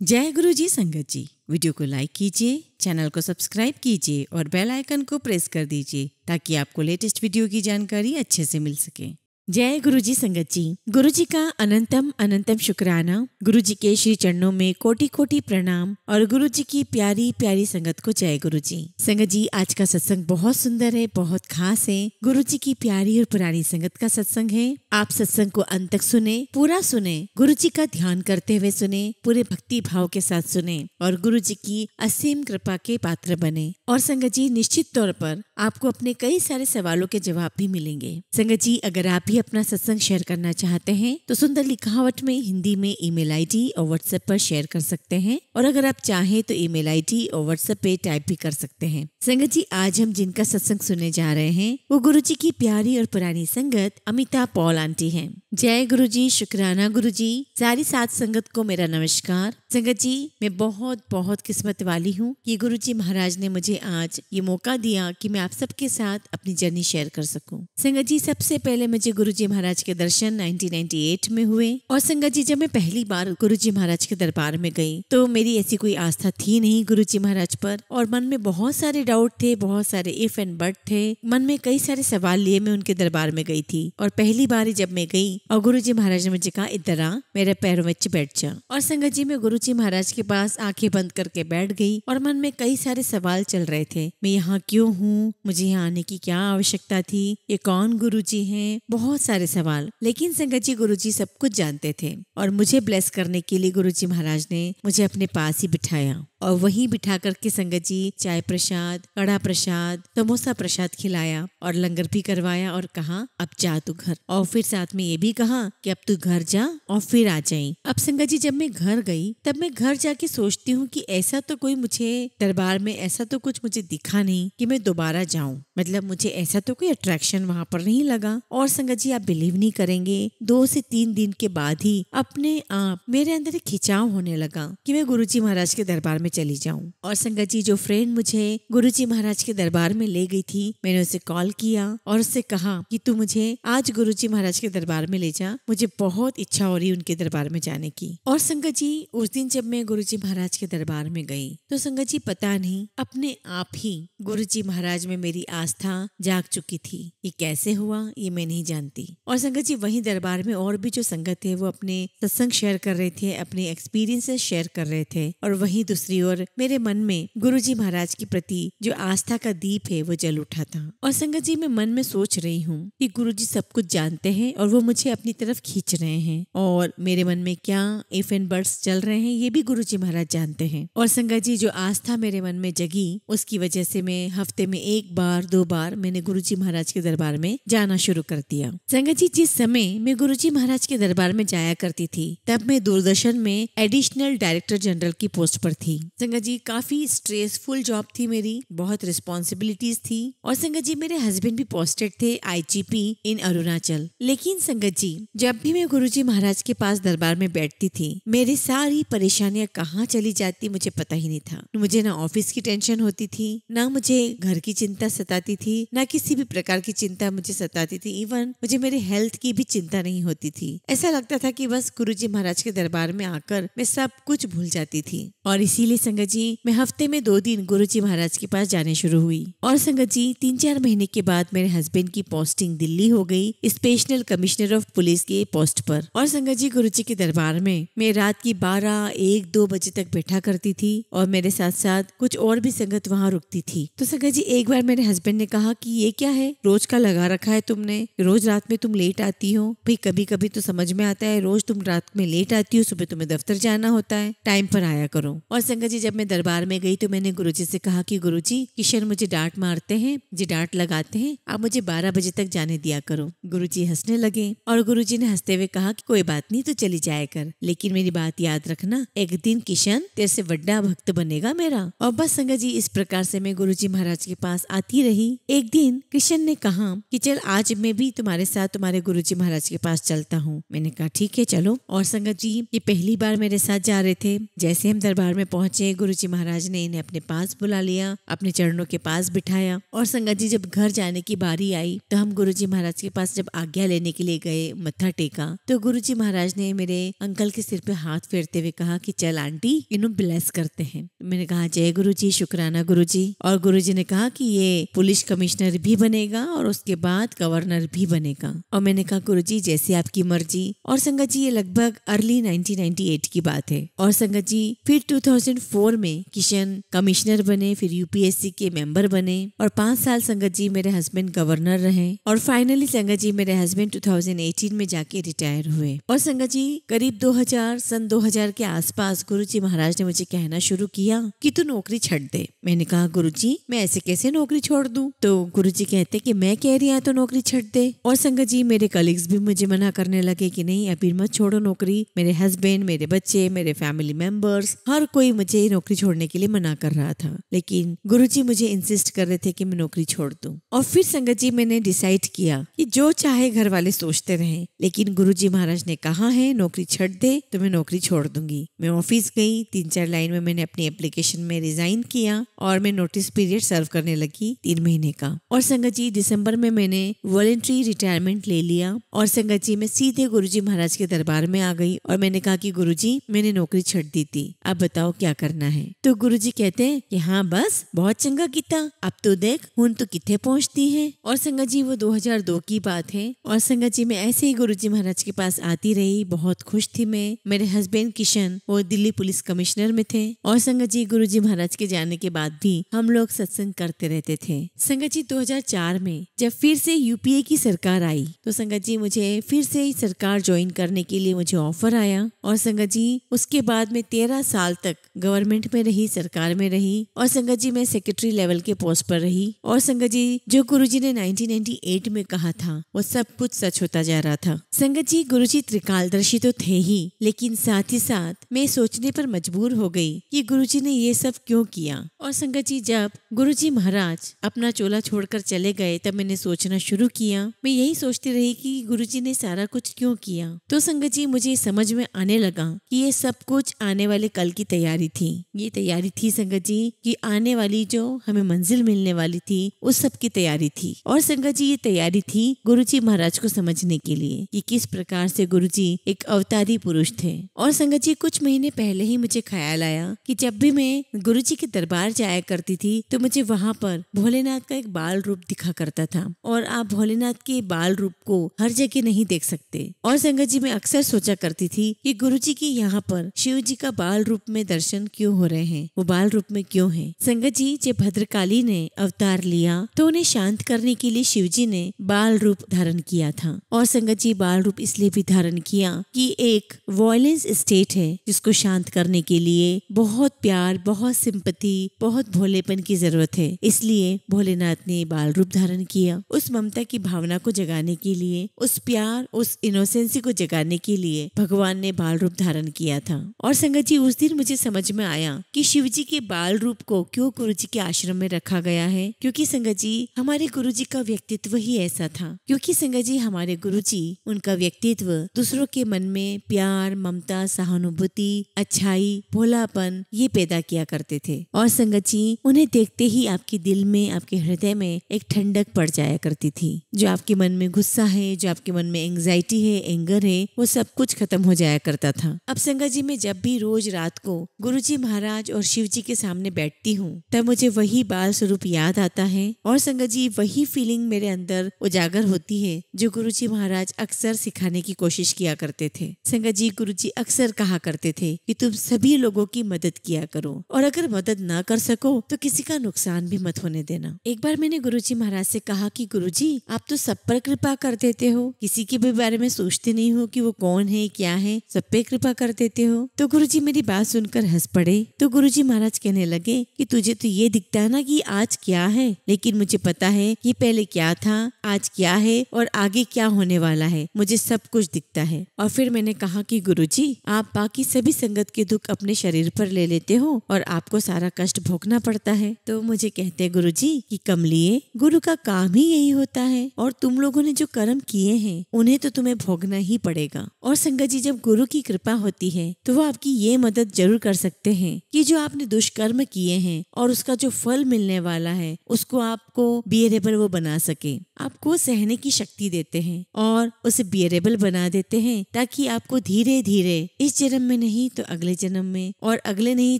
जय गुरु जी संगत जी। वीडियो को लाइक कीजिए, चैनल को सब्सक्राइब कीजिए और बेल आइकन को प्रेस कर दीजिए ताकि आपको लेटेस्ट वीडियो की जानकारी अच्छे से मिल सके। जय गुरु जी संगत जी। गुरु जी का अनंतम अनंतम शुक्राना। गुरु जी के श्री चरणों में कोटि कोटि प्रणाम और गुरु जी की प्यारी प्यारी संगत को जय गुरु जी। संगत जी, आज का सत्संग बहुत सुंदर है, बहुत खास है। गुरु जी की प्यारी और पुरानी संगत का सत्संग है। आप सत्संग को अंत तक सुने, पूरा सुने, गुरु जी का ध्यान करते हुए सुने, पूरे भक्ति भाव के साथ सुने और गुरु जी की असीम कृपा के पात्र बने। और संगत जी, निश्चित तौर पर आपको अपने कई सारे सवालों के जवाब भी मिलेंगे। संगत जी, अगर आप भी अपना सत्संग शेयर करना चाहते हैं तो सुंदर लिखावट में हिंदी में ईमेल आईडी और व्हाट्सएप पर शेयर कर सकते हैं, और अगर आप चाहें तो ईमेल आईडी और व्हाट्सएप पे टाइप भी कर सकते हैं। संगत जी, आज हम जिनका सत्संग सुनने जा रहे हैं वो गुरु जी की प्यारी और पुरानी संगत अमिता पॉल आंटी हैं। जय गुरु जी, शुक्राना गुरु जी। सारी साथ संगत को मेरा नमस्कार। संगत जी, मैं बहुत बहुत किस्मत वाली हूँ कि गुरु जी महाराज ने मुझे आज ये मौका दिया कि मैं आप सबके साथ अपनी जर्नी शेयर कर सकूं। संगत जी, सबसे पहले मुझे गुरु जी महाराज के दर्शन 1998 में हुए। और संगत जी, जब मैं पहली बार गुरु जी महाराज के दरबार में गई तो मेरी ऐसी कोई आस्था थी नहीं गुरु जी महाराज पर, और मन में बहुत सारे डाउट थे, बहुत सारे इफ एंड बट थे। मन में कई सारे सवाल लिए मैं उनके दरबार में गई थी। और पहली बार जब मैं गई और गुरु जी महाराज ने मुझे कहा, इधर आ, मेरे पैरों में बैठ जा। और संगत जी, मैं गुरु जी महाराज के पास आंखें बंद करके बैठ गई और मन में कई सारे सवाल चल रहे थे। मैं यहाँ क्यों हूँ, मुझे यहाँ आने की क्या आवश्यकता थी, ये कौन गुरु जी हैं, बहुत सारे सवाल। लेकिन संगत जी, गुरु जी सब कुछ जानते थे और मुझे ब्लेस करने के लिए गुरु जी महाराज ने मुझे अपने पास ही बिठाया और वहीं बिठा करके संगत जी चाय प्रसाद, कड़ा प्रसाद, समोसा प्रसाद खिलाया और लंगर भी करवाया और कहा, अब जा तू घर। और फिर साथ में ये भी कहा कि अब तू घर जा और फिर आ जाए। अब संगत जी, जब मैं घर गई तब मैं घर जाके सोचती हूँ कि ऐसा तो कोई मुझे दरबार में ऐसा तो कुछ मुझे दिखा नहीं कि मैं दोबारा जाऊं। मतलब मुझे ऐसा तो कोई अट्रैक्शन वहां पर नहीं लगा। और संगत जी, आप बिलीव नहीं करेंगे, 2 से 3 दिन के बाद ही अपने आप मेरे अंदर एक खिंचाव होने लगा कि मैं गुरु जी महाराज के दरबार में चली जाऊं। और संगत जी, जो फ्रेंड मुझे गुरु जी महाराज के दरबार में ले गई थी, मैंने उसे कॉल किया और उससे कहा कि तू मुझे आज गुरु जी महाराज के दरबार में ले जा, मुझे बहुत इच्छा हो रही उनके दरबार में जाने की। और संगत जी, उस दिन जब मैं गुरु जी महाराज के दरबार में गई तो संगत जी, पता नहीं अपने आप ही गुरु जी महाराज में मेरी आस्था जाग चुकी थी। ये कैसे हुआ ये मैं नहीं जानती। और संगत जी, वहीं दरबार में और भी जो संगत थे वो अपने सत्संग शेयर कर रहे थे, अपने एक्सपीरियंसेस शेयर कर रहे थे, और वहीं दूसरी ओर मेरे मन में गुरु जी महाराज के प्रति जो आस्था का दीप है वो जल उठा था। और संगत जी, मैं मन में सोच रही हूँ कि गुरु जी सब कुछ जानते हैं और वो मुझे अपनी तरफ खींच रहे हैं, और मेरे मन में क्या इफ एंड बट्स चल रहे हैं ये भी गुरु जी महाराज जानते हैं। और संगत जी, जो आस्था मेरे मन में जगी उसकी वजह से मैं हफ्ते में 1 बार 2 बार मैंने गुरु जी महाराज के दरबार में जाना शुरू कर दिया। संगत जी, जिस समय मैं गुरु जी महाराज के दरबार में जाया करती थी तब मैं दूरदर्शन में एडिशनल डायरेक्टर जनरल की पोस्ट पर थी। संगत जी, काफी स्ट्रेसफुल जॉब थी मेरी, बहुत रिस्पॉन्सिबिलिटीज थी। और संगत जी, मेरे हस्बैंड भी पोस्टेड थे IGP इन अरुणाचल। लेकिन संगत जी, जब भी मैं गुरु जी महाराज के पास दरबार में बैठती थी मेरी सारी परेशानियां कहाँ चली जाती मुझे पता ही नहीं था। मुझे ना ऑफिस की टेंशन होती थी, ना मुझे घर की चिंता सताती थी, ना किसी भी प्रकार की चिंता मुझे सताती थी। इवन मुझे मेरे हेल्थ की भी चिंता नहीं होती थी। ऐसा लगता था कि बस गुरु जी महाराज के दरबार में आकर मैं सब कुछ भूल जाती थी। और इसीलिए संगत जी, मैं हफ्ते में 2 दिन गुरु जी महाराज के पास जाने शुरू हुई। और संगत जी, 3-4 महीने के बाद मेरे हस्बैंड की पोस्टिंग दिल्ली हो गई, स्पेशल कमिश्नर ऑफ पुलिस के पोस्ट पर। और संगत जी, गुरु जी के दरबार में मैं रात की 12, 1, 2 बजे तक बैठा करती थी और मेरे साथ साथ कुछ और भी संगत वहाँ रुकती थी। तो संगत जी, एक बार मेरे हस्बैंड ने कहा कि ये क्या है, रोज का लगा रखा है तुमने, रोज रात में तुम लेट आती हो। भाई कभी कभी तो समझ में आता है, रोज तुम रात में लेट आती हो, सुबह तुम्हें दफ्तर जाना होता है, टाइम पर आया करो। और संगत जी, जब मैं दरबार में गई तो मैंने गुरुजी से कहा कि गुरुजी, किशन मुझे डांट मारते हैं, मुझे डांट लगाते हैं, आप मुझे 12 बजे तक जाने दिया करो। गुरुजी हंसने लगे और गुरुजी ने हंसते हुए कहा कि कोई बात नहीं, तो चली जाया कर, लेकिन मेरी बात याद रखना, एक दिन किशन तेरे से बड़ा भक्त बनेगा मेरा। और बस संगत जी, इस प्रकार से मैं गुरु जी महाराज के पास आती रही। एक दिन किशन ने कहा कि चल आज मैं भी तुम्हारे साथ तुम्हारे गुरुजी महाराज के पास चलता हूँ। मैंने कहा ठीक है चलो। और संगत जी ये पहली बार मेरे साथ जा रहे थे। जैसे हम दरबार में पहुंचे गुरुजी महाराज ने इन्हें अपने पास बुला लिया, अपने चरणों के पास बिठाया। और संगत जी जब घर जाने की बारी आई तो हम गुरुजी महाराज के पास जब आज्ञा लेने के लिए गए, मत्था टेका, तो गुरुजी महाराज ने मेरे अंकल के सिर पे हाथ फेरते हुए कहा कि चल आंटी इन्हें ब्लेस करते हैं। मैंने कहा जय गुरुजी, शुक्राना गुरुजी। और गुरुजी ने कहा कि ये पुलिस कमिश्नर भी बनेगा और उसके बाद गवर्नर भी बनेगा। और मैंने कहा गुरुजी जैसे आपकी मर्जी। और संगत जी ये लगभग अर्ली 1998 की बात है। और संगत जी फिर 2004 में किशन कमिश्नर बने, फिर यूपीएससी के मेंबर बने और 5 साल संगत जी मेरे हस्बैंड गवर्नर रहे। और फाइनली संगत जी मेरे हस्बैंड 2018 में जाके रिटायर हुए। और संगत जी करीब 2000 के आसपास गुरुजी महाराज ने मुझे कहना शुरू किया कि तू नौकरी छੱਡ दे। मैंने कहा गुरुजी मैं ऐसे कैसे नौकरी छोड़ दूं? तो गुरुजी कहते कि मैं कह रही हूं तो नौकरी छੱਡ दे। और संगत जी मेरे कलीग्स भी मुझे मना करने लगे कि नहीं अभी मत छोड़ो नौकरी। मेरे हस्बैंड, मेरे बच्चे, मेरे फैमिली मेंबर्स, हर कोई मुझे नौकरी छोड़ने के लिए मना कर रहा था, लेकिन गुरुजी मुझे इंसिस्ट कर रहे थे कि मैं नौकरी छोड़ दूं। और फिर संगत जी मैंने डिसाइड किया कि जो चाहे घर वाले सोचते रहें, लेकिन गुरुजी महाराज ने कहा है नौकरी छੱਡ दे तो मैं नौकरी छोड़ दूंगी। मैं ऑफिस गई, 3-4 लाइन में मैंने अपनी एप्लीकेशन में रिजाइन किया और मैं नोटिस पीरियड सर्व करने लगी 3 महीने का। और संगत जी दिसंबर में मैंने वॉलंटरी रिटायरमेंट ले लिया। और संगत जी मैं सीधे गुरुजी महाराज के दरबार में आ गई और मैंने कहा कि गुरुजी मैंने नौकरी छੱਡ दी थी, अब बताओ क्या करना है? तो गुरुजी कहते हैं कि हाँ बस बहुत चंगा किता, अब तो देख हुन तो किथे पहुंचती है। और संगत जी वो 2002 की बात है। और संगत जी मैं ऐसे ही गुरुजी महाराज के पास आती रही, बहुत खुश थी मैं। मेरे हस्बैंड किशन वो दिल्ली पुलिस कमिश्नर में थे। और संगत जी गुरुजी महाराज के जाने के बाद भी हम लोग सत्संग करते रहते थे। संगत जी 2004 में जब फिर से यूपीए की सरकार आई तो संगत जी मुझे फिर से सरकार ज्वाइन करने के लिए मुझे ऑफर आया। और संगत जी उसके बाद में 13 साल तक गवर्नमेंट में रही, सरकार में रही। और संगत जी मैं सेक्रेटरी लेवल के पोस्ट पर रही। और संगत जी जो गुरुजी ने 1998 में कहा था वो सब कुछ सच होता जा रहा था। संगत जी गुरुजी त्रिकालदर्शी तो थे ही, लेकिन साथ ही साथ मैं सोचने पर मजबूर हो गई कि गुरुजी ने ये सब क्यों किया। और संगत जी जब गुरुजी महाराज अपना चोला छोड़कर चले गए तब मैंने सोचना शुरू किया। मैं यही सोचती रही कि गुरुजी ने सारा कुछ क्यों किया। तो संगत जी मुझे समझ में आने लगा कि ये सब कुछ आने वाले कल की तैयारी थी। ये तैयारी थी संगत जी कि आने वाली जो हमें मंजिल मिलने वाली थी उस सब की तैयारी थी। और संगत जी ये तैयारी थी गुरुजी महाराज को समझने के लिए कि किस प्रकार से गुरुजी एक अवतारी पुरुष थे। और संगत जी कुछ महीने पहले ही मुझे ख्याल आया कि जब भी मैं गुरुजी के दरबार जाया करती थी तो मुझे वहाँ पर भोलेनाथ का एक बाल रूप दिखा करता था। और आप भोलेनाथ के बाल रूप को हर जगह नहीं देख सकते। और संगत जी मैं अक्सर सोचा करती थी कि गुरुजी के यहाँ पर शिव जी का बाल रूप में दर्शन क्यों हो रहे हैं, वो बाल रूप में क्यों है। संगत जी जब भद्रकाली ने अवतार लिया तो उन्हें शांत करने के लिए शिव जी ने बाल रूप धारण किया था। और संगत जी बाल रूप इसलिए भी धारण किया कि एक वायलेंस स्टेट है जिसको शांत करने के लिए बहुत प्यार, बहुत सिंपैथी, बहुत भोलेपन की जरूरत है। इसलिए भोलेनाथ ने बाल रूप धारण किया। उस ममता की भावना को जगाने के लिए, उस प्यार, उस इनोसेंसी को जगाने के लिए भगवान ने बाल रूप धारण किया था। और संगत जी उस दिन मुझे समझ में आया कि शिव जी के बाल रूप को क्यों गुरुजी के आश्रम में रखा गया है। क्योंकि संगत जी हमारे गुरुजी का व्यक्तित्व ही ऐसा था। क्योंकि संगत जी हमारे गुरुजी, उनका व्यक्तित्व दूसरों के मन में प्यार, ममता, सहानुभूति, अच्छाई, भोलापन ये पैदा किया करते थे। और संगत जी उन्हें देखते ही आपके दिल में, आपके हृदय में एक ठंडक पड़ जाया करती थी। जो आपके मन में गुस्सा है, जो आपके मन में एंग्जाइटी है, एंगर है, वो सब कुछ खत्म हो जाया करता था। अब संगत जी मैं जब भी रोज रात को गुरुजी महाराज और शिव जी के सामने बैठती हूँ तब मुझे वही बाल स्वरूप याद आता है। और संगत जी वही फीलिंग मेरे अंदर उजागर होती है जो गुरुजी महाराज अक्सर सिखाने की कोशिश किया करते थे। संगत जी गुरुजी अक्सर कहा करते थे कि तुम सभी लोगों की मदद किया करो और अगर मदद ना कर सको तो किसी का नुकसान भी मत होने देना। एक बार मैंने गुरुजी महाराज से कहा कि गुरुजी आप तो सब पर कृपा कर देते हो, किसी के भी बारे में सोचते नहीं हो कि वो कौन है, क्या है, सब पे कृपा कर देते हो। तो गुरुजी मेरी बात सुनकर हंस पड़े। तो गुरुजी महाराज कहने लगे कि तुझे तो ये दिखता है ना कि आज क्या है, लेकिन मुझे पता है कि पहले क्या था, आज क्या है और आगे क्या होने वाला है, मुझे सब कुछ दिखता है। और फिर मैंने कहा कि गुरुजी आप बाकी सभी संगत के दुख अपने शरीर पर ले लेते हो और आपको सारा कष्ट भोगना पड़ता है। तो मुझे कहते गुरुजी कि कमलिए, गुरु का काम ही यही होता है और तुम लोगों ने जो कर्म किए हैं उन्हें तो तुम्हें भोगना ही पड़ेगा। और संगत जी, जब गुरु की कृपा होती है तो वो आपकी ये मदद जरूर कर सकते हैं कि जो आपने दुष्कर्म किए हैं और उसका जो फल मिलने वाला है उसको आपको बियरेबल वो बना सके, आपको सहने की शक्ति देते हैं और उसे बियरेबल बना देते हैं, ताकि आपको धीरे धीरे इस जन्म में नहीं तो अगले जन्म में और अगले नहीं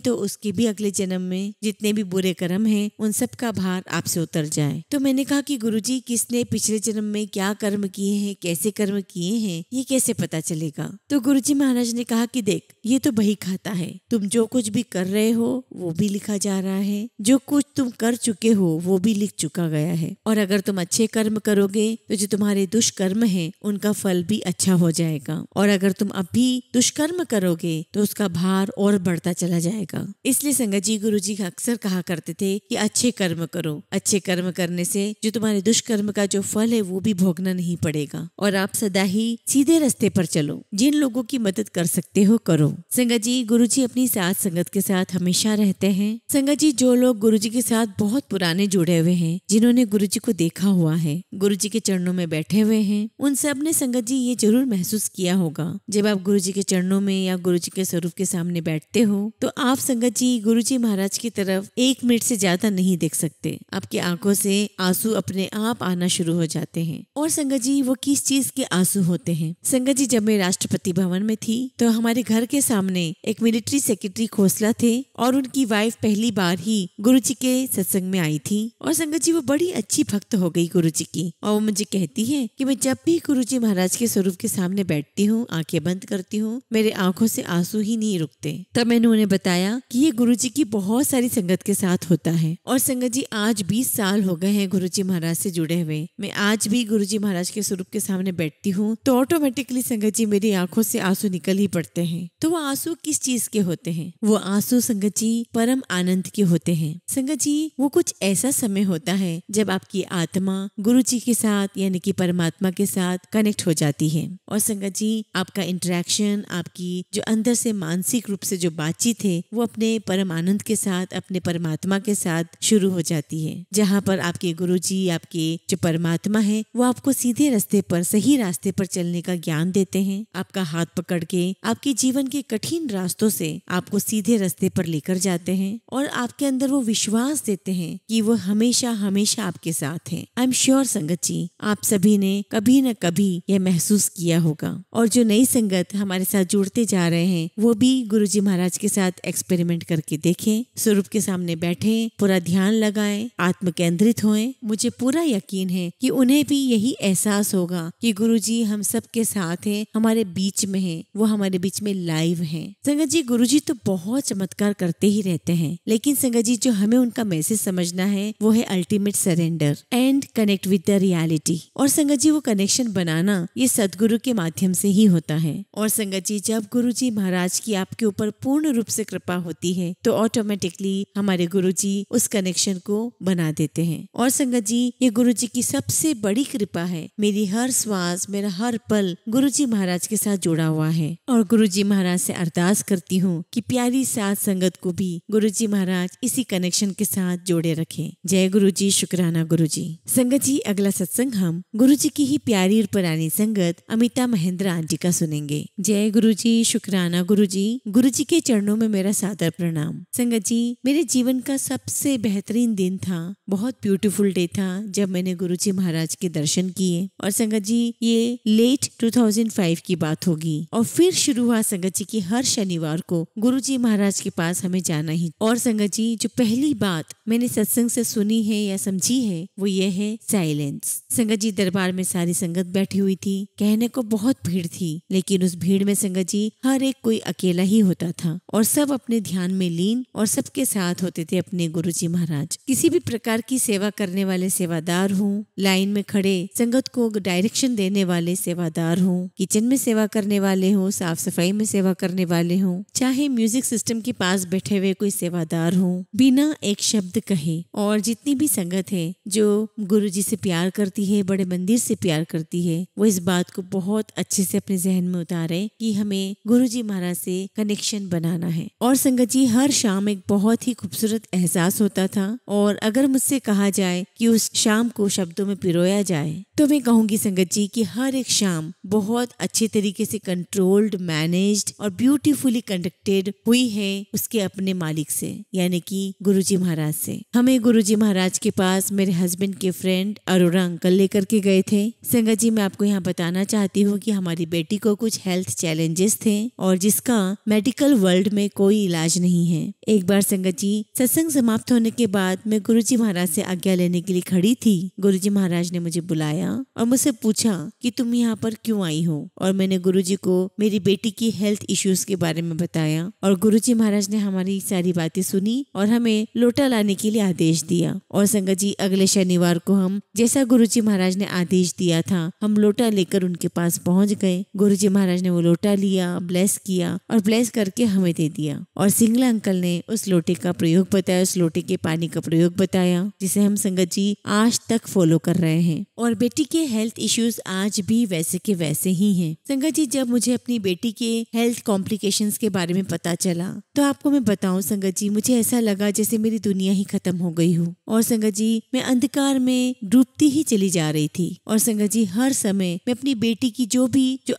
तो उसके भी अगले जन्म में जितने भी बुरे कर्म हैं उन सब का भार आपसे उतर जाए। तो मैंने कहा कि गुरुजी, किसने पिछले जन्म में क्या कर्म किए हैं, कैसे कर्म किए हैं, ये कैसे पता चलेगा? तो गुरुजी महाराज ने कहा कि देख, ये तो बही खाता है, तुम जो कुछ भी कर रहे हो वो भी लिखा जा रहा है, जो कुछ तुम कर चुके हो वो भी लिख चुका गया है, और अगर तुम अच्छे कर्म करोगे तो जो तुम्हारे दुष्कर्म हैं उनका फल भी अच्छा हो जाएगा, और अगर तुम अब भी दुष्कर्म करोगे तो उसका भार और बढ़ता चला जाएगा। इसलिए संगत जी, गुरुजी अक्सर कहा करते थे कि अच्छे कर्म करो, अच्छे कर्म करने से जो तुम्हारे दुष्कर्म का जो फल है वो भी भोगना नहीं पड़ेगा, और आप सदा ही सीधे रास्ते पर चलो, जिन लोगों की मदद कर सकते हो करो। संगत जी, गुरुजी अपनी साथ संगत के साथ हमेशा रहते हैं। संगत जी, जो लोग गुरुजी के साथ बहुत पुराने जुड़े हुए हैं, जिन्होंने गुरुजी को देखा हुआ है, गुरुजी के चरणों में बैठे हुए हैं, उन सब ने संगत जी ये जरूर महसूस किया होगा, जब आप गुरुजी के चरणों में या गुरुजी के स्वरूप के सामने बैठते हो तो आप संगत जी गुरुजी महाराज की तरफ 1 मिनट से ज्यादा नहीं देख सकते। आपकी आंखों से आंसू अपने आप आना शुरू हो जाते हैं। और संगत जी, वो किस चीज के आंसू होते हैं? संगत जी, जब मैं राष्ट्रपति भवन में थी तो हमारे घर के सामने एक मिलिट्री सेक्रेटरी खोसला थे और उनकी वाइफ पहली बार ही गुरुजी के सत्संग में आई थी। और संगत जी, वो बड़ी अच्छी भक्त हो गई गुरुजी की, और वो मुझे कहती है कि मैं जब भी गुरुजी महाराज के स्वरूप के सामने बैठती हूँ, आंखें बंद करती हूँ, मेरे आंखों से आंसू ही नहीं रुकते। तब मैंने उन्हें बताया कि ये गुरुजी की बहुत सारी संगत के साथ होता है। और संगत जी, आज 20 साल हो गए हैं गुरुजी महाराज से जुड़े हुए। मैं आज भी गुरुजी महाराज के स्वरूप के सामने बैठती हूँ तो ऑटोमेटिकली संगत जी मेरी आंखों से आंसू निकल ही पड़ते हैं। तो वो आंसू किस चीज के होते हैं? वो आंसू संगत जी परम आनंद के होते हैं। संगत जी, वो कुछ ऐसा समय होता है जब आपकी आत्मा गुरुजी के साथ यानी कि परमात्मा के साथ कनेक्ट हो जाती है। और संगत जी, आपका इंटरेक्शन, आपकी जो अंदर से मानसिक रूप से जो बातचीत है वो अपने परम आनंद के साथ, अपने परमात्मा के साथ शुरू हो जाती है, जहाँ पर आपके गुरुजी, आपके जो परमात्मा है, वो आपको सीधे रास्ते पर, सही रास्ते पर चलने का ज्ञान देते हैं। आपका हाथ पकड़ के आपके जीवन के कठिन रास्तों से आपको सीधे रास्ते पर लेकर जाते हैं और आपके अंदर वो विश्वास देते हैं कि वो हमेशा हमेशा आपके साथ हैं। आई एम श्योर संगत जी, आप सभी ने कभी न कभी यह महसूस किया होगा। और जो नई संगत हमारे साथ जुड़ते जा रहे हैं वो भी गुरुजी महाराज के साथ एक्सपेरिमेंट करके देखें, स्वरूप के सामने बैठे, पूरा ध्यान लगाएं, आत्म केंद्रित होएं। मुझे पूरा यकीन है कि उन्हें भी यही एहसास होगा कि गुरुजी हम सब के साथ हैं, हमारे बीच में हैं, वो हमारे बीच में लाइव हैं। संगत जी, गुरुजी तो बहुत चमत्कार करते ही रहते हैं, लेकिन संगत जी, जो हमें उनका मैसेज समझना है वो है ultimate surrender and connect with the reality. और संगत जी, वो कनेक्शन बनाना ये सदगुरु के माध्यम से ही होता है। और संगत जी, जब गुरुजी महाराज की आपके ऊपर पूर्ण रूप से कृपा होती है तो ऑटोमेटिकली हमारे गुरुजी उस कनेक्शन को बना देते हैं। और संगत जी, ये गुरुजी की सबसे बड़ी कृपा है। मेरी हर श्वास, मेरा हर पल गुरुजी महाराज के साथ जुड़ा हुआ है। और गुरुजी महाराज से अरदास करती हूँ कि प्यारी साथ संगत को भी गुरुजी महाराज इसी कनेक्शन के साथ जोड़े रखें। जय गुरुजी, शुक्राना गुरुजी। संगत जी, अगला सत्संग हम गुरुजी की ही प्यारी और पुरानी संगत अमिता महेंद्र आंटी का सुनेंगे। जय गुरुजी, शुक्राना गुरुजी। गुरुजी के चरणों में मेरा सादर प्रणाम। संगत जी, मेरे जीवन का सबसे बेहतरीन दिन था, बहुत ब्यूटीफुल डे था जब मैंने गुरुजी महाराज के दर्शन किए। और संगत जी, ये लेट 2005 की बात होगी। और फिर शुरू हुआ संगत जी की हर शनिवार को गुरुजी महाराज के पास हमें जाना ही। और संगत जी, जो पहली बात मैंने सत्संग से सुनी है या समझी है वो ये है साइलेंस। संगत जी, दरबार में सारी संगत बैठी हुई थी, कहने को बहुत भीड़ थी, लेकिन उस भीड़ में संगत जी हर एक कोई अकेला ही होता था और सब अपने ध्यान में लीन और सबके साथ होते थे अपने गुरुजी महाराज। किसी भी प्रकार की सेवा करने वाले सेवादार हों, लाइन में खड़े संगत को डायरेक्शन देने वाले सेवादार हों, किचन में सेवा करने वाले हों, साफ सफाई में सेवा करने वाले हों, चाहे म्यूजिक सिस्टम के पास बैठे हुए कोई सेवादार हों, बिना एक शब्द कहे और जितनी भी संगत है जो गुरुजी से प्यार करती है, बड़े मंदिर से प्यार करती है, वो इस बात को बहुत अच्छे से अपने जहन में उतारे कि हमें गुरुजी महाराज से कनेक्शन बनाना है। और संगत जी, हर शाम एक बहुत ही खूबसूरत एहसास होता था, और अगर मुझसे कहा जाए कि उस शाम को शब्दों में पिरोया जाए तो मैं कहूंगी संगत जी कि हर एक शाम बहुत अच्छे तरीके से कंट्रोल्ड, मैनेज्ड और ब्यूटीफुली कंडक्टेड हुई है उसके अपने मालिक से, यानी कि गुरुजी महाराज से। हमें गुरुजी महाराज के पास मेरे हस्बैंड के फ्रेंड अरोड़ा अंकल लेकर के गए थे। संगत जी, मैं आपको यहाँ बताना चाहती हूँ कि हमारी बेटी को कुछ हेल्थ चैलेंजेस थे और जिसका मेडिकल वर्ल्ड में कोई इलाज नहीं है। एक बार संगत जी, सत्संग समाप्त होने के बाद मैं गुरुजी महाराज से आज्ञा लेने के लिए खड़ी थी। गुरुजी महाराज ने मुझे बुलाया और मुझसे पूछा कि तुम यहाँ पर क्यों आई हो, और मैंने गुरुजी को मेरी बेटी की हेल्थ इश्यूज के बारे में बताया, और गुरुजी महाराज ने हमारी सारी बातें सुनी और हमें लोटा लाने के लिए आदेश दिया। और संगत जी, अगले शनिवार को हम जैसा गुरुजी महाराज ने आदेश दिया था, हम लोटा लेकर उनके पास पहुंच गए। गुरुजी महाराज ने वो लोटा लिया, ब्लेस किया और ब्लेस करके हमें दे दिया। और सिंगला अंकल ने उस लोटे का प्रयोग बताया, उस लोटे के पानी का प्रयोग बताया, जिसे हम संगत जी आज तक फॉलो कर रहे हैं। और बेटी के हेल्थ इश्यूज आज भी वैसे के वैसे ही हैं। संगत जी, जब मुझे अपनी बेटी के हेल्थ कॉम्प्लिकेशंस के बारे में पता चला तो आपको मैं बताऊं संगत जी, मुझे ऐसा लगा जैसे मेरी दुनिया ही खत्म हो गई हो। और संगत जी, मैं अंधकार में डूबती ही चली जा रही थी। और संगत जी, हर समय मैं अपनी बेटी की जो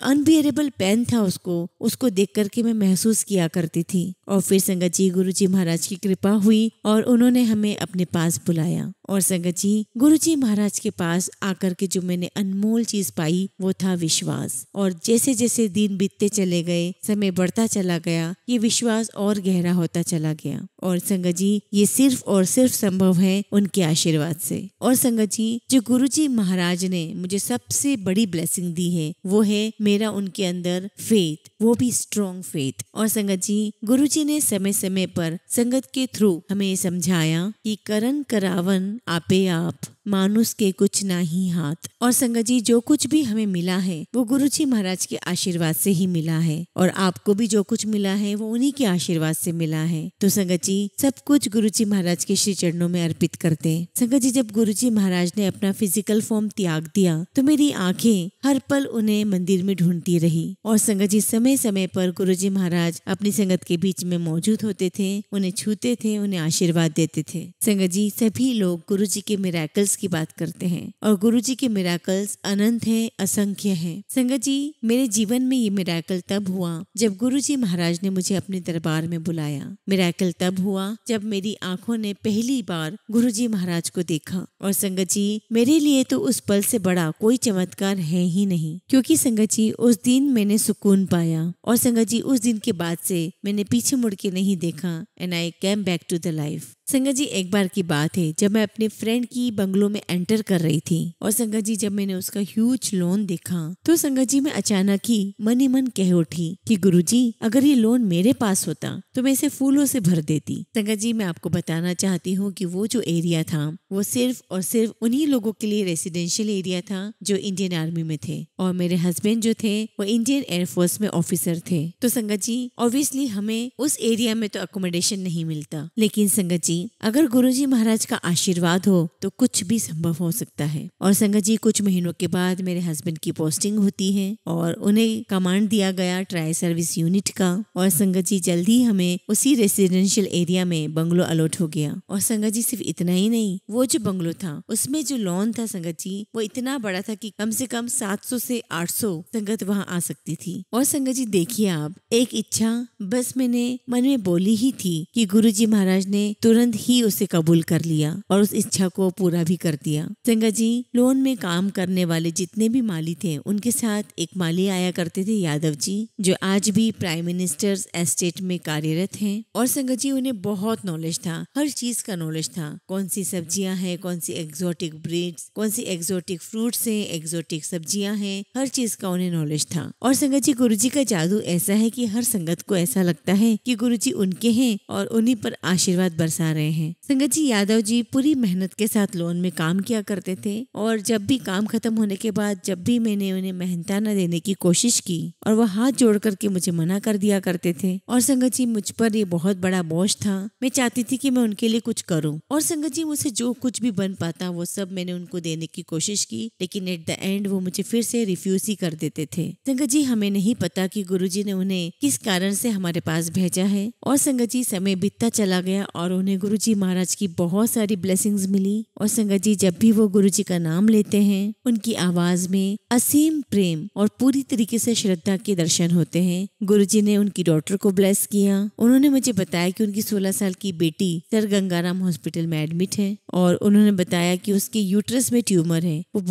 अनबियरेबल पेन था उसको देख करके मैं महसूस किया करती थी। और फिर संगत जी, गुरुजी महाराज की कृपा हुई और उन्होंने हमें अपने पास बुलाया। और संगत जी, गुरुजी महाराज के पास आकर के जो मैंने अनमोल चीज पाई वो था विश्वास। और जैसे जैसे दिन बीतते चले गए, समय बढ़ता चला गया, ये विश्वास और गहरा होता चला गया। और संगत जी, ये सिर्फ और सिर्फ संभव है उनके आशीर्वाद से। और संगत जी, जो गुरुजी महाराज ने मुझे सबसे बड़ी ब्लेसिंग दी है वो है मेरा उनके अंदर फेथ, वो भी स्ट्रॉन्ग फेथ। और संगत जी, गुरुजी ने समय समय पर संगत के थ्रू हमें समझाया कि करन करावन आपे आप, मानुष के कुछ ना ही हाथ। और संगत जी, जो कुछ भी हमें मिला है वो गुरुजी महाराज के आशीर्वाद से ही मिला है, और आपको भी जो कुछ मिला है वो उन्हीं के आशीर्वाद से मिला है। तो संगत जी, सब कुछ गुरुजी महाराज के श्री चरणों में अर्पित करते हैं। संगत जी, जब गुरुजी महाराज ने अपना फिजिकल फॉर्म त्याग दिया तो मेरी आंखें हर पल उन्हें मंदिर में ढूंढती रही। और संगत जी, समय समय पर गुरुजी महाराज अपनी संगत के बीच में मौजूद होते थे, उन्हें छूते थे, उन्हें आशीर्वाद देते थे। संगत जी, सभी लोग गुरुजी के मिरेकल्स की बात करते हैं, और गुरुजी के मिरेकल्स अनंत हैं, असंख्य हैं। संगत जी, मेरे जीवन में ये मिरेकल तब हुआ जब गुरुजी महाराज ने मुझे अपने दरबार में बुलाया। मिरेकल तब हुआ जब मेरी आंखों ने पहली बार गुरुजी महाराज को देखा। और संगत जी, मेरे लिए तो उस पल से बड़ा कोई चमत्कार है ही नहीं, क्योंकि संगत जी, उस दिन मैंने सुकून पाया। और संगत जी, उस दिन के बाद से मैंने पीछे मुड़ के नहीं देखा, and I came back to the life. संगत जी, एक बार की बात है जब मैं अपने फ्रेंड की बंगलो में एंटर कर रही थी, और संगत जी, जब मैंने उसका ह्यूज लोन देखा तो संगत जी, मैं अचानक ही मन ही मन कह उठी कि गुरुजी, अगर ये लोन मेरे पास होता तो मैं इसे फूलों से भर देती। संगत जी, मैं आपको बताना चाहती हूँ कि वो जो एरिया था वो सिर्फ और सिर्फ उन्हीं लोगों के लिए रेसिडेंशियल एरिया था जो इंडियन आर्मी में थे, और मेरे हस्बैंड जो थे वो इंडियन एयरफोर्स में ऑफिसर थे। तो संगत जी, ऑब्वियसली हमें उस एरिया में तो अकोमोडेशन नहीं मिलता, लेकिन संगत जी, अगर गुरुजी महाराज का आशीर्वाद हो तो कुछ भी संभव हो सकता है। और संगत जी, कुछ महीनों के बाद मेरे हस्बैंड की पोस्टिंग होती है और उन्हें कमांड दिया गया ट्राई सर्विस यूनिट का। और संगत जी, जल्दी हमें उसी रेसिडेंशियल एरिया में बंगलो अलॉट हो गया। और संगत जी, सिर्फ इतना ही नहीं, वो जो बंगलो था उसमें जो लॉन था संगत जी, वो इतना बड़ा था कि कम से कम 700 से 800 संगत वहाँ आ सकती थी। और संगत जी, देखिए आप, एक इच्छा बस मैंने मन में बोली ही थी कि गुरुजी महाराज ने तुरंत ही उसे कबूल कर लिया और उस इच्छा को पूरा भी कर दिया। संगत जी, लोन में काम करने वाले जितने भी माली थे उनके साथ एक माली आया करते थे, यादव जी, जो आज भी प्राइम मिनिस्टर्स एस्टेट में कार्यरत हैं। और संगत जी, उन्हें बहुत नॉलेज था, हर चीज का नॉलेज था, कौन सी सब्जियां हैं, कौन सी एग्जोटिक ब्रीड्स, कौन सी एग्जोटिक फ्रूट्स हैं, एग्जोटिक सब्जियां हैं, हर चीज का उन्हें नॉलेज था। और संगत जी, गुरुजी का जादू ऐसा है कि हर संगत को ऐसा लगता है कि गुरुजी उनके हैं और उन्हीं पर आशीर्वाद बरसा बता रहे हैं। संगत जी, यादव जी पूरी मेहनत के साथ लोन में काम किया करते थे और जब भी काम खत्म होने के बाद जब भी मैंने उन्हें मेहनताना देने की कोशिश की और वह हाथ जोड़ करके मुझे मना कर दिया करते थे। और संगत जी, मुझ पर ये बहुत बड़ा बोझ था। मैं चाहती थी कि मैं उनके लिए कुछ करूं और संगत जी, मुझसे जो कुछ भी बन पाता वो सब मैंने उनको देने की कोशिश की, लेकिन एट द एंड वो मुझे फिर से रिफ्यूज ही कर देते थे। संगत जी, हमें नहीं पता कि गुरुजी ने उन्हें किस कारण से हमारे पास भेजा है। और संगत जी, समय बीतता चला गया और उन्हें गुरुजी महाराज की बहुत सारी ब्लेसिंग्स मिली। और संगत जी, जब भी वो गुरुजी का नाम लेते हैं उनकी आवाज में असीम प्रेम और पूरी तरीके से श्रद्धा के दर्शन होते हैं। गुरुजी ने उनकी डॉटर को ब्लेस किया। उन्होंने मुझे बताया कि उनकी 16 साल की बेटी सर गंगाराम हॉस्पिटल में एडमिट है और उन्होंने बताया कि उसके यूट्रस में ट्यूमर है। वो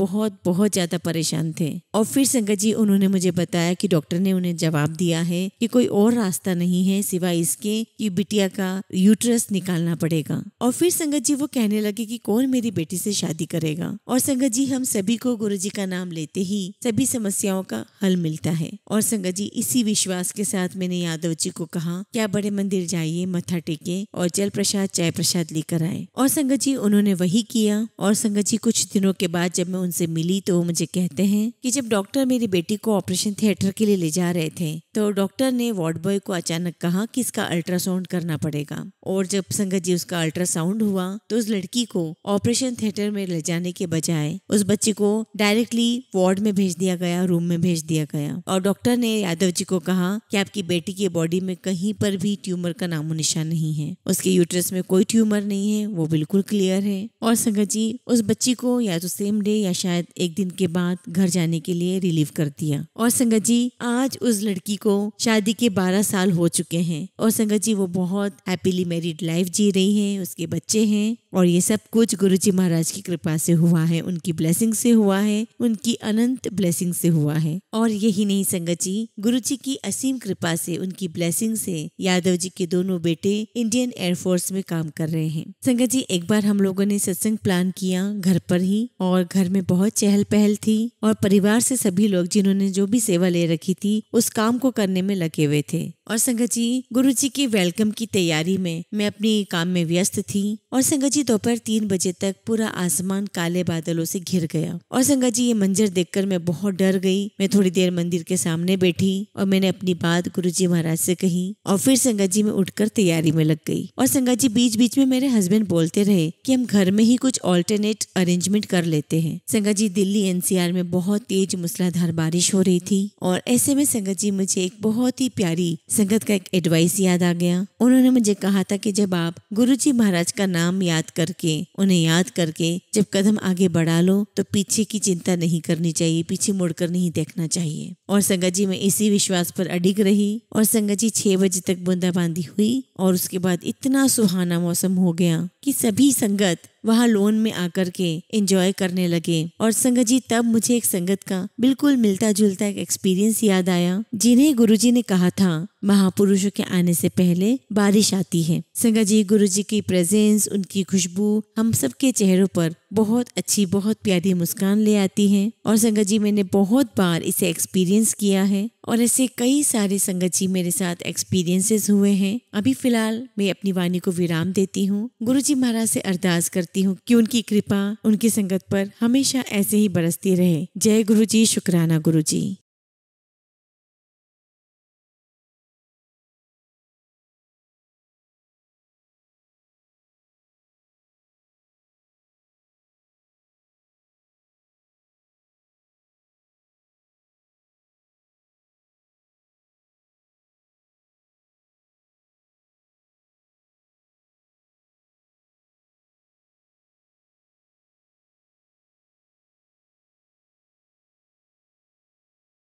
बहुत ज्यादा परेशान थे। और फिर संगत जी, उन्होंने मुझे बताया कि डॉक्टर ने उन्हें जवाब दिया है कि कोई और रास्ता नहीं है सिवाय इसके कि बिटिया का यूट्रस निकालना पड़ेगा। और फिर संगत जी, वो कहने लगे कि कौन मेरी बेटी से शादी करेगा। और संगत जी, हम सभी को गुरुजी का नाम लेते ही सभी समस्याओं का हल मिलता है। और संगत जी, इसी विश्वास के साथ मैंने यादव जी को कहा कि आप बड़े मंदिर जाइए, मत्था टेके और जल प्रसाद चाय प्रसाद लेकर आए। और संगत जी, उन्होंने वही किया। और संगत जी, कुछ दिनों के बाद जब मैं उनसे मिली तो वो मुझे कहते हैं कि जब डॉक्टर मेरी बेटी को ऑपरेशन थिएटर के लिए ले जा रहे थे तो डॉक्टर ने वार्ड बॉय को अचानक कहा कि इसका अल्ट्रासाउंड करना पड़ेगा। और जब संगत जी उसका अल्ट्रासाउंड हुआ तो उस लड़की को ऑपरेशन थिएटर में ले जाने के बजाय उस बच्ची को डायरेक्टली वार्ड में भेज दिया गया, रूम में भेज दिया गया। और डॉक्टर ने यादव जी को कहा कि आपकी बेटी की बॉडी में कहीं पर भी ट्यूमर का नामो निशान नहीं है, उसके यूट्रस में कोई ट्यूमर नहीं है, वो बिल्कुल क्लियर है। और संगत जी, उस बच्ची को या तो सेम डे या शायद एक दिन के बाद घर जाने के लिए रिलीव कर दिया। और संगत जी, आज उस लड़की को शादी के 12 साल हो चुके हैं और संगत जी, वो बहुत हैप्पीली मैरिड लाइफ जी रही है, उसके बच्चे हैं। और ये सब कुछ गुरुजी महाराज की कृपा से हुआ है, उनकी ब्लेसिंग से हुआ है, उनकी अनंत ब्लेसिंग से हुआ है। और यही नहीं संगत जी, गुरुजी की असीम कृपा से, उनकी ब्लेसिंग से यादव जी के दोनों बेटे इंडियन एयरफोर्स में काम कर रहे हैं। संगत जी, एक बार हम लोगों ने सत्संग प्लान किया घर पर ही और घर में बहुत चहल पहल थी और परिवार से सभी लोग जिन्होंने जो भी सेवा ले रखी थी उस काम को करने में लगे हुए थे। और संगत जी, गुरुजी की वेलकम की तैयारी में मैं अपनी काम में व्यस्त थी। और संगत जी, दोपहर 3 बजे तक पूरा आसमान काले बादलों से घिर गया। और संगत जी, ये मंजर देखकर मैं बहुत डर गई। मैं थोड़ी देर मंदिर के सामने बैठी और मैंने अपनी बात गुरुजी महाराज से कही और फिर संगत जी मैं उठकर तैयारी में लग गई। और संगत जी, बीच बीच में मेरे हस्बैंड बोलते रहे कि हम घर में ही कुछ ऑल्टरनेट अरेंजमेंट कर लेते हैं। संगत जी, दिल्ली एनसीआर में बहुत तेज मूसलाधार बारिश हो रही थी और ऐसे में संगत जी, मुझे एक बहुत ही प्यारी संगत का एक एडवाइस याद आ गया। उन्होंने मुझे कहा था कि जब आप गुरुजी महाराज का नाम याद करके, उन्हें याद करके जब कदम आगे बढ़ा लो तो पीछे की चिंता नहीं करनी चाहिए, पीछे मुड़कर नहीं देखना चाहिए। और संगत जी, मैं इसी विश्वास पर अडिग रही। और संगत जी, 6 बजे तक बूंदाबांदी हुई और उसके बाद इतना सुहाना मौसम हो गया कि सभी संगत वहाँ लोन में आकर के एंजॉय करने लगे। और संगत जी, तब मुझे एक संगत का बिल्कुल मिलता जुलता एक एक्सपीरियंस याद आया जिन्हें गुरुजी ने कहा था महापुरुषों के आने से पहले बारिश आती है। संगत जी, गुरुजी की प्रेजेंस, उनकी खुशबू हम सबके चेहरों पर बहुत अच्छी, बहुत प्यारी मुस्कान ले आती है। और संगत जी, मैंने बहुत बार इसे एक्सपीरियंस किया है और ऐसे कई सारे संगत जी मेरे साथ एक्सपीरियंसेस हुए हैं। अभी फिलहाल मैं अपनी वाणी को विराम देती हूँ। गुरुजी महाराज से अरदास करती हूँ कि उनकी कृपा उनकी संगत पर हमेशा ऐसे ही बरसती रहे। जय गुरुजी, शुक्राना गुरुजी।